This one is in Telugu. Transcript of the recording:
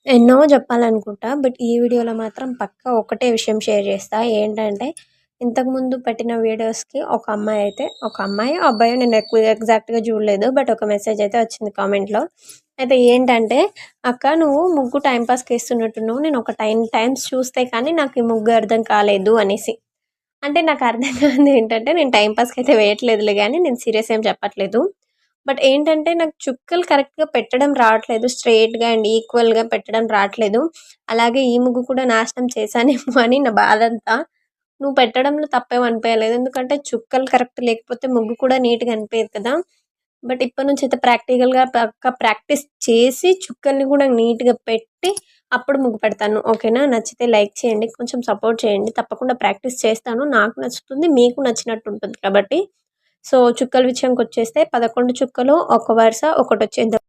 ఎన్నో జెప్పాలనుకుంటా. బట్ ఈ వీడియోలో మాత్రం పక్కా ఒకటే విషయం షేర్ జేస్తా. ఏంటంటే, ఇంతకుముందు పెట్టిన వీడియోస్‌కి ఒక అమ్మాయో, అబ్బాయో నేను ఎక్కువ ఎగ్జాక్ట్‌గా జూడలేదు. బట్ ఒక మెసేజ్ అయితే వచ్చింది కామెంట్‌లో. అయితే ఏంటంటే, "అక్క నువ్వు ముగ్గు టైమ్ పాస్‌కేస్తున్నట్టున్నావు. నేను ఒక 10 టైమ్స్ చూస్తే కానీ నాకు ఈ ముగ్గు అర్థం కాలేదు" అనేసి. అంటే నాకు అర్థం కానిదేంటంటే, నేను టైమ్ పాస్‌కయితే వేయట్లేదులే గానీ, నేను సీరియస్ ఏం చెప్పట్లేదు. బట్ ఏంటంటే, నాకు చుక్కలు కరెక్ట్‌గా పెట్టడం రావట్లేదు. స్ట్రెయిట్‌గా అండ్ ఈక్వల్‌గా పెట్టడం రాట్లేదు. అలాగే ఈ ముగ్గు కూడా నాశనం చేశానేమో అని నా బాధంతా. నువ్వు పెట్టడంలో తప్పేం అనిపియలేదు. ఎందుకంటే, చుక్కలు కరెక్ట్ లేకపోతే ముగ్గు కూడా నీట్‌గా అనిపియదు కదా! బట్ ఇప్పటి నుంచయితే ప్రాక్టికల్‌గా పక్కా ప్రాక్టీస్ చేసి, చుక్కల్ని కూడా నీట్‌గా పెట్టి, అప్పుడు ముగ్గు పెడతాను. ఓకేనా? నచ్చితే లైక్ చేయండి. కొంచెం సపోర్ట్ చేయండి. తప్పకుండా ప్రాక్టీస్ చేస్తాను. నాకు నచ్చుతుంది. మీకు నచ్చినట్టుంటుంది కాబట్టి. సో, చుక్కల విషయంకొచ్చేస్తే 11 చుక్కలు, ఒక వరుస ఒకటొచ్చేద్దాం.